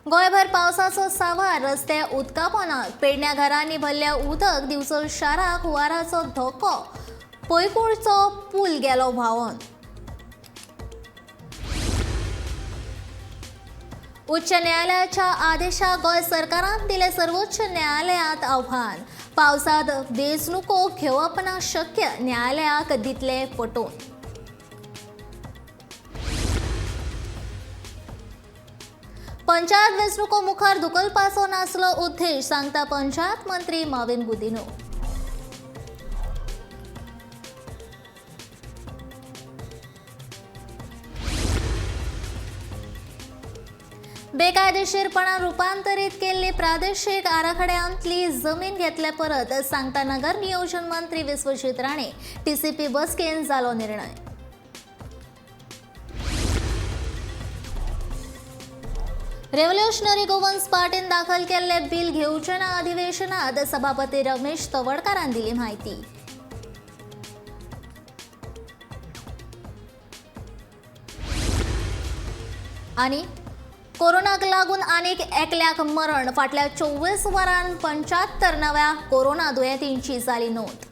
गोंयभर पावसाचो सांवार, रस्ते उदका पोंदात, पेडण्या घरांनी भरल्या उदक, दिवचल शाराक हुंवाराचो धोको, पयकूळचो पूल गेलो व्हांवून. उच्च न्यायालयाच्या आदेशाक गोंय सरकारान दिले सर्वोच्च न्यायालयांत आव्हान. पावसांत वेंचणुको घेवप ना शक्य, न्यायालयाक दितले पटोवन. पंचायत वेंचणुको मुखार धुकलपाचो नासलो उद्देश, सांगता पंचायत मंत्री मॉविन गुदिन्हो. बेकायदेशीरपणान रुपांतरीत केल्ली प्रादेशीक आराखड्यांतली जमीन घेतले परत, सांगता नगर नियोजन मंत्री विश्वजीत राणे. टीसीपी बसकेन जालो निर्णय. रेव्होल्युशनरी गोवन्स पार्टीन दाखल केल्ले बिल घेवचे ना अधिवेशनात, सभापती रमेश तवडकारान दिली माहिती. आनी कोरोनाक लागून आनीक एकल्याक मरण, फाटल्या 24 वरांत 75 नव्या कोरोना दुयेंतींची जाली नोंद.